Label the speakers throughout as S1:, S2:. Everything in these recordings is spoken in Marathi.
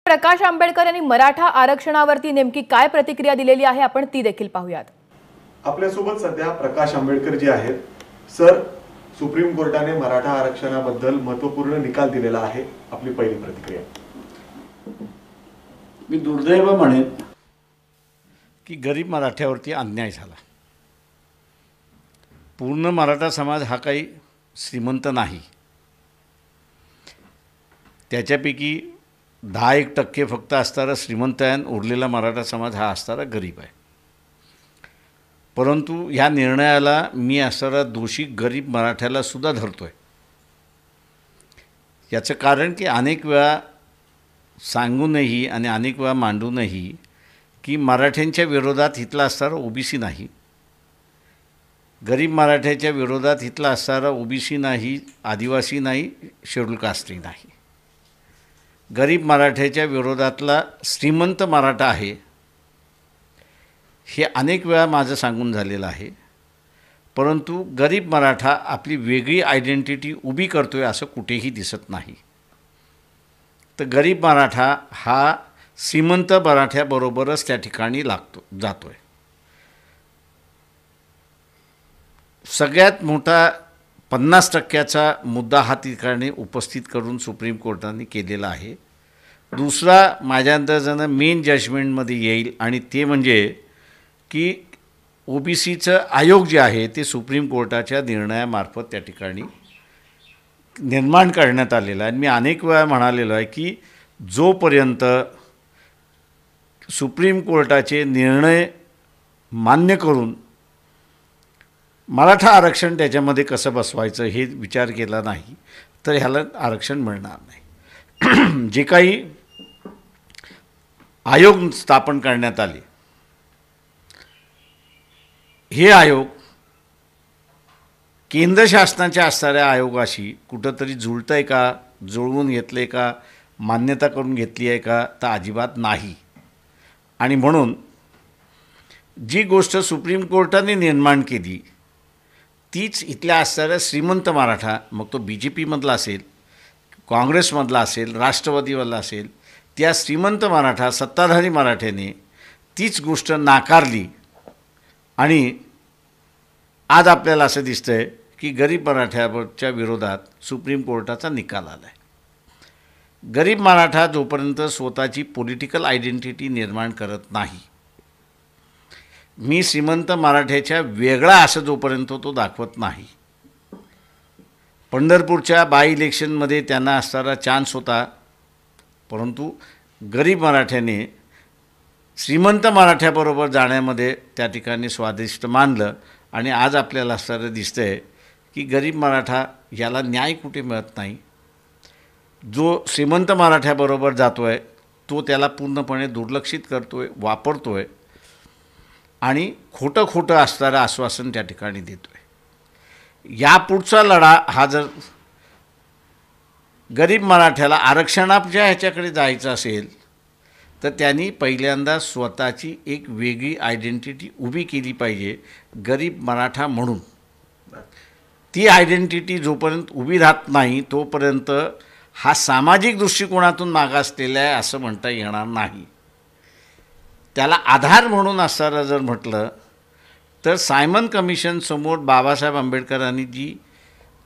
S1: प्रकाश आंबेडकर यांनी मराठा आरक्षणावरती नेमकी काय प्रतिक्रिया दिलेली आहे आपण ती देखील पाहूयात।
S2: आपल्यासोबत सध्या प्रकाश आंबेडकर जी आहेत। सर, सुप्रीम कोर्टाने मराठा आरक्षणाबद्दल महत्त्वपूर्ण निकाल दिलेला आहे, आपली पहिली प्रतिक्रिया।
S3: मी दुर्दैव म्हणेन की गरीब मराठ्यावरती अन्याय झाला। पूर्ण मराठा समाज हा काही श्रीमंत नाही, त्याच्यापैकी 10% फक्त असणारा श्रीमंत आहे, उरलेला मराठा समाज हा असणारा गरीब आहे। परंतु ह्या निर्णयाला मी असणारा दोषी गरीब मराठ्याला सुद्धा धरतोय। याचं कारण की अनेक वेळा सांगूनही आणि अनेक वेळा मांडूनही की मराठ्यांच्या विरोधात इथला असणारा ओबीसी नाही, गरीब मराठ्याच्या विरोधात इथला असणारा ओबीसी नाही, आदिवासी नाही, शेड्यूल कास्टही नाही, गरीब मराठ्याच्या विरोधातला श्रीमंत मराठा आहे, हे अनेक वेळा माझं सांगून झालेलं आहे। परंतु गरीब मराठा आपली वेगळी आयडेंटिटी उभी करतोय असं कुठेही दिसत नाही। तर गरीब मराठा हा श्रीमंत मराठ्याबरोबरच त्या ठिकाणी जातोय। सगळ्यात मोठा 50%चा मुद्दा हा ठिकाणी उपस्थित करून सुप्रीम कोर्टाने केलेला आहे। दुसरा माझ्या अंदाजानं मेन जजमेंटमध्ये येईल आणि ते म्हणजे की ओबीसीचं आयोग जे आहे ते सुप्रीम कोर्टाच्या निर्णयामार्फत त्या ठिकाणी निर्माण करण्यात आलेलं आहे। आणि मी अनेक वेळा म्हणालेलो आहे की जोपर्यंत सुप्रीम कोर्टाचे निर्णय मान्य करून मराठा आरक्षण त्याच्यामध्ये कसं बसवायचं हे विचार केला नाही तर ह्याला आरक्षण मिळणार नाही। जे काही आयोग स्थापन करण्यात आले, हे आयोग केंद्र शासनाच्या असणाऱ्या आयोगाशी कुठंतरी जुळतंय का, जुळवून घेतले का, मान्यता करून घेतली आहे का, तर अजिबात नाही। आणि म्हणून जी गोष्ट सुप्रीम कोर्टाने निर्माण केली तीच इथल्या असणाऱ्या श्रीमंत मराठा, मग तो BJPमधला असेल, काँग्रेसमधला असेल, राष्ट्रवादीवाला असेल, त्या श्रीमंत मराठा सत्ताधारी मराठ्याने तीच गोष्ट नाकारली। आणि आज आपल्याला असं दिसतंय की गरीब मराठ्याच्या विरोधात सुप्रीम कोर्टाचा निकाल आला आहे। गरीब मराठा जोपर्यंत स्वतःची पॉलिटिकल आयडेंटिटी निर्माण करत नाही, मी श्रीमंत मराठ्याच्या वेगळा असं जोपर्यंत तो दाखवत नाही, पंढरपूरच्या बाय इलेक्शनमध्ये त्यांना असणारा चान्स होता, परंतु गरीब मराठ्याने श्रीमंत मराठ्याबरोबर जाण्यामध्ये त्या ठिकाणी स्वादिष्ट मानलं। आणि आज आपल्याला असणारं दिसतंय की गरीब मराठा याला न्याय कुठे मिळत नाही। जो श्रीमंत मराठ्याबरोबर जातोय तो त्याला पूर्णपणे दुर्लक्षित करतोय, वापरतोय आणि खोटं असणारं आश्वासन त्या ठिकाणी देतोय। यापुढचा लढा हा जर गरीब मराठ्याला आरक्षणाच्या ह्याच्याकडे जायचं असेल तर त्यांनी पहिल्यांदा स्वतःची एक वेगळी आयडेंटिटी उभी केली पाहिजे गरीब मराठा म्हणून। ती आयडेंटिटी जोपर्यंत उभी राहत नाही तोपर्यंत हा सामाजिक दृष्टिकोनातून मागासलेला आहे असं म्हणता येणार नाही। त्याला आधार म्हणून असणारं जर म्हटलं तर सायमन कमिशन समोर बाबासाहेब आंबेडकरांनी जी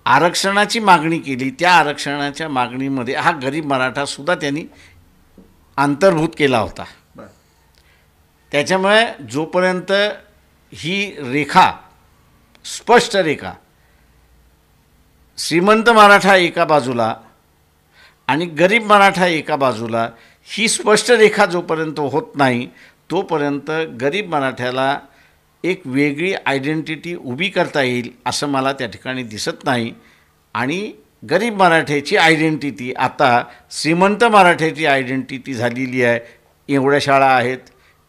S3: आरक्षणाची मागणी केली त्या आरक्षणाच्या मागणीमध्ये हा गरीब मराठासुद्धा त्यांनी अंतर्भूत केला होता। त्याच्यामुळे जोपर्यंत ही रेखा, स्पष्ट रेखा, श्रीमंत मराठा एका बाजूला आणि गरीब मराठा एका बाजूला, ही स्पष्ट रेखा जोपर्यंत होत नाही तोपर्यंत गरीब मराठ्याला एक वेगळी आयडेंटिटी उभी करता येईल असं मला त्या ठिकाणी दिसत नाही। आणि गरीब मराठ्याची आयडेंटिटी आता श्रीमंत मराठ्याची आयडेंटिटी झालेली आहे। एवढ्या शाळा आहेत,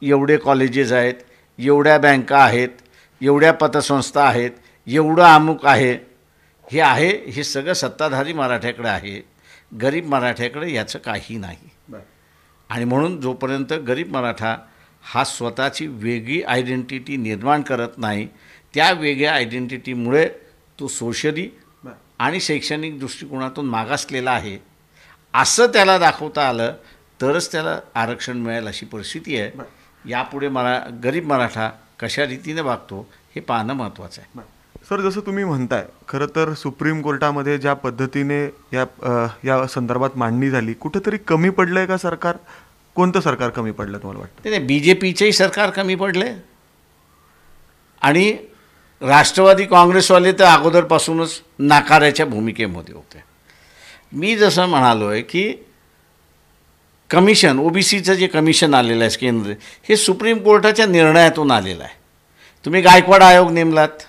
S3: एवढे कॉलेजेस आहेत, एवढ्या बँका आहेत, एवढ्या पतसंस्था आहेत, एवढं अमुक आहे, हे सगळं सत्ताधारी मराठ्याकडे आहे, गरीब मराठ्याकडे याचं काही नाही। आणि म्हणून जोपर्यंत गरीब मराठा हा स्वतःची वेगळी आयडेंटिटी निर्माण करत नाही, त्या वेगळ्या आयडेंटिटीमुळे तो सोशली आणि शैक्षणिक दृष्टिकोनातून मागासलेला आहे असं त्याला दाखवता आलं तरच त्याला आरक्षण मिळेल अशी परिस्थिती आहे. यापुढे गरीब मराठा कशा रीतीने वागतो हे पाहणं महत्त्वाचं आहे.
S2: सर, जसं तुम्ही म्हणताय, खरं तर सुप्रीम कोर्टामध्ये ज्या पद्धतीने या संदर्भात मांडणी झाली, कुठेतरी कमी पडलंय का सरकार? कोणतं सरकार कमी पडलं तुम्हाला वाटतं?
S3: नाही, BJPचेही सरकार कमी पडले आणि राष्ट्रवादी काँग्रेसवाले तर अगोदरपासूनच नाकाराच्या भूमिकेमध्ये होते. मी जसं म्हणालो आहे की कमिशन, OBCचं जे कमिशन आलेलं आहे केंद्र, हे सुप्रीम कोर्टाच्या निर्णयातून आलेलं आहे. तुम्ही गायकवाड आयोग नेमलात,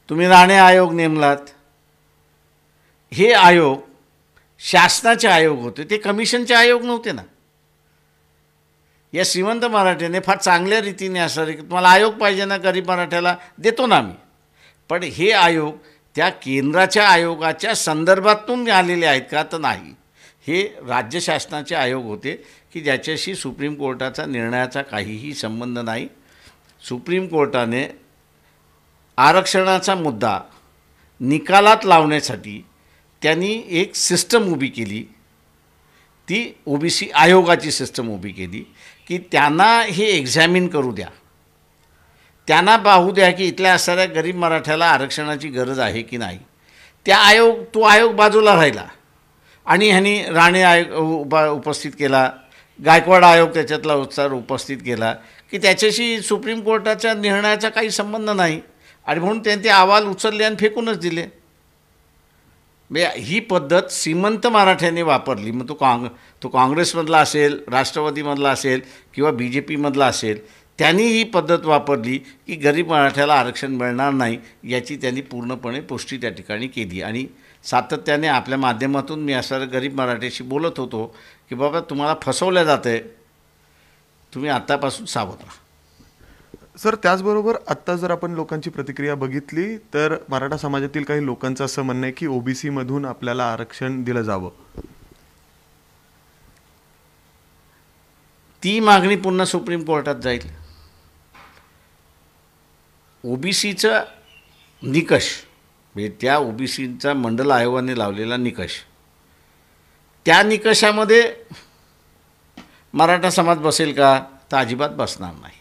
S3: तुम्ही राणे आयोग नेमलात. हे आयोग शासनाचे आयोग होते, ते कमिशनचे आयोग नव्हते ना. या श्रीमंत मराठ्याने फार चांगल्या रीतीने असं की तुम्हाला आयोग पाहिजे ना गरीब मराठ्याला, देतो ना आम्ही. पण हे आयोग त्या केंद्राच्या आयोगाच्या संदर्भातून आलेले आहेत का? तर नाही. हे राज्य शासनाचे आयोग होते की ज्याच्याशी सुप्रीम कोर्टाचा निर्णयाचा काहीही संबंध नाही. सुप्रीम कोर्टाने आरक्षणाचा मुद्दा निकालात लावण्यासाठी त्यांनी एक सिस्टम उभी केली. ती OBC आयोगाची सिस्टम उभी केली की त्यांना हे एक्झॅमिन करू द्या, त्यांना पाहू द्या की इथल्या असणाऱ्या गरीब मराठ्याला आरक्षणाची गरज आहे की नाही. तो आयोग बाजूला राहिला आणि ह्यांनी राणे आयोग उपस्थित केला, गायकवाड आयोग त्याच्यातला उत्साह उपस्थित केला की त्याच्याशी सुप्रीम कोर्टाच्या निर्णयाचा काही संबंध नाही आणि म्हणून त्यांनी ते अहवाल उचलले आणि फेकूनच दिले. ही पद्धत श्रीमंत मराठ्याने वापरली. मग तो काँग्रेसमधला असेल, राष्ट्रवादीमधला असेल किंवा BJPमधला असेल, त्यांनी ही पद्धत वापरली की गरीब मराठ्याला आरक्षण मिळणार नाही याची त्यांनी पूर्णपणे पुष्टी त्या ठिकाणी केली. आणि सातत्याने आपल्या माध्यमातून मी असं गरीब मराठ्याशी बोलत होतो की बाबा तुम्हाला फसवलं जातं आहे, तुम्ही आत्तापासून सावध राहा.
S2: सर, त्याचबरोबर आत्ता जर आपण लोकांची प्रतिक्रिया बघितली तर मराठा समाजातील काही लोकांचं असं म्हणणं आहे की OBC मधून आपल्याला आरक्षण दिलं जावं.
S3: ती मागणी पुन्हा सुप्रीम कोर्टात जाईल. OBCचा निकष म्हणजे त्या OBCचा मंडल आयोगाने लावलेला निकष, त्या निकषामध्ये मराठा समाज बसेल का? तर अजिबात बसणार नाही.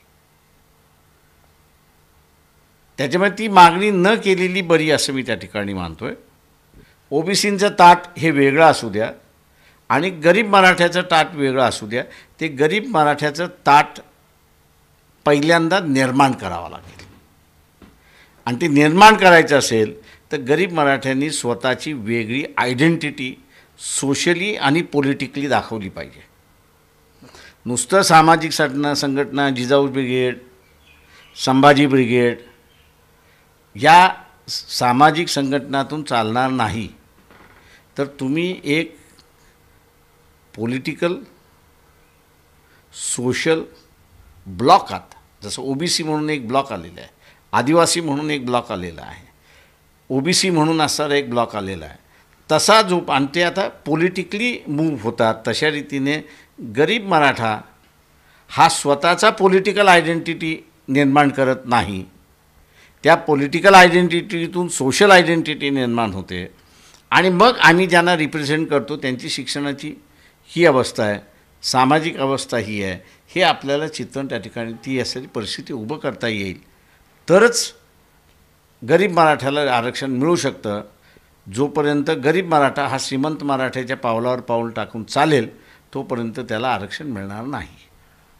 S3: त्याच्यामुळे ती मागणी न केलेली बरी असं मी त्या ठिकाणी मानतो आहे. OBCचं ताट हे वेगळं असू द्या आणि गरीब मराठ्याचं ताट वेगळं असू द्या. ते गरीब मराठ्याचं ताट पहिल्यांदा निर्माण करावं लागेल आणि ते निर्माण करायचं असेल तर गरीब मराठ्यांनी स्वतःची वेगळी आयडेंटिटी सोशली आणि पॉलिटिकली दाखवली पाहिजे. नुसतं सामाजिक संघटना, जिजाऊ ब्रिगेड, संभाजी ब्रिगेड या सामाजिक संघटनातून चालणार नाही. तर तुम्ही एक पॉलिटिकल सोशल ब्लॉक आहात. जसं OBC म्हणून एक ब्लॉक आलेला आहे, आदिवासी म्हणून एक ब्लॉक आलेला आहे, OBC म्हणून असणारा एक ब्लॉक आलेला आहे. तसा जो आणि ते आता पॉलिटिकली मूव्ह होतात, तशा रीतीने गरीब मराठा हा स्वतःचा पॉलिटिकल आयडेंटिटी निर्माण करत नाही. त्या पॉलिटिकल आयडेंटिटीतून सोशल आयडेंटिटी निर्माण होते आणि मग आम्ही ज्यांना रिप्रेझेंट करतो त्यांची शिक्षणाची ही अवस्था आहे, सामाजिक अवस्था ही आहे, हे आपल्याला चित्रण त्या ठिकाणी ती असलेली परिस्थिती उभं करता येईल. तरच गरीब मराठ्याला आरक्षण मिळू शकतं. जोपर्यंत गरीब मराठा हा श्रीमंत मराठ्याच्या पावलावर पाऊल टाकून चालेल तोपर्यंत त्याला आरक्षण मिळणार नाही.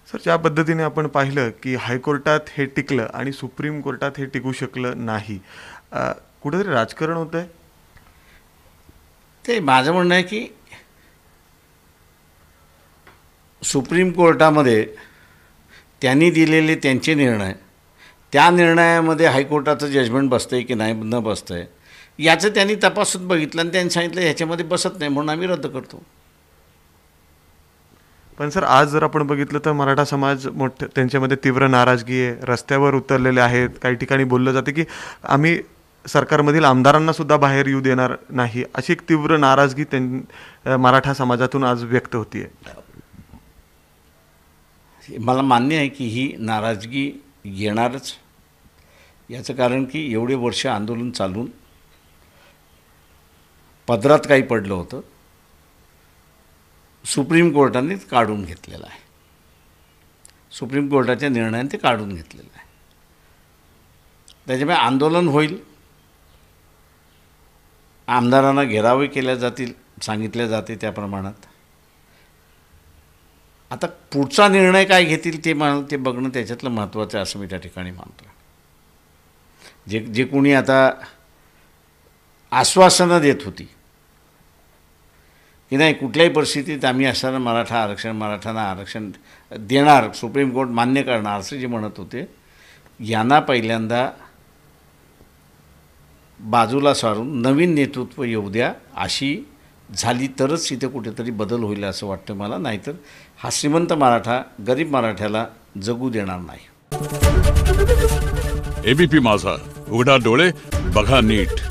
S2: सर, ज्या पद्धतीने आपण पाहिलं की हायकोर्टात हे टिकलं आणि सुप्रीम कोर्टात हे टिकू शकलं नाही, कुठेतरी राजकारण होतं आहे.
S3: ते माझं म्हणणं आहे की सुप्रीम कोर्टामध्ये त्यांनी दिलेले त्यांचे निर्णय, त्या निर्णयामध्ये हायकोर्टाचं जजमेंट बसतं आहे की नाही न बसतं आहे याचं त्यांनी तपासून बघितलं आणि त्यांनी सांगितलं ह्याच्यामध्ये बसत नाही म्हणून आम्ही रद्द करतो.
S2: पण सर, आज जर आपण बघितलं तर मराठा समाज त्यांच्यामध्ये तीव्र नाराजगी आहे, रस्त्यावर उतरलेले आहेत. काही ठिकाणी बोललं जाते की आम्ही सरकारमधील आमदारांना सुद्धा बाहेर येऊ देणार नाही, अशी एक तीव्र नाराजगी मराठा समाजातून आज व्यक्त होती आहे.
S3: मला मान्य आहे की ही नाराजगी येणारच. याचं कारण की एवढे वर्ष आंदोलन चालून पदरात काही पडलं होतं सुप्रीम कोर्टाने काढून घेतलेला आहे. सुप्रीम कोर्टाच्या निर्णयाने ते काढून घेतलेलं आहे. त्याच्यामुळे आंदोलन होईल, आमदारांना घेरावे केल्या जातील, सांगितल्या जाते त्या प्रमाणात. आता पुढचा निर्णय काय घेतील ते बघणं त्याच्यातलं महत्त्वाचं आहे असं मी त्या ठिकाणी मानतो. जे कोणी आता आश्वासनं देत होती की नाही कुठल्याही परिस्थितीत आम्ही असताना मराठांना आरक्षण देणार, सुप्रीम कोर्ट मान्य करणार असं जे म्हणत होते, यांना पहिल्यांदा बाजूला सारून नवीन नेतृत्व येऊ द्या. अशी झाली तरच इथे कुठेतरी बदल होईल असं वाटतं मला. नाहीतर हा श्रीमंत मराठा गरीब मराठ्याला जगू देणार नाही.
S4: एबीपी माझा, उघडा डोळे बघा नीट.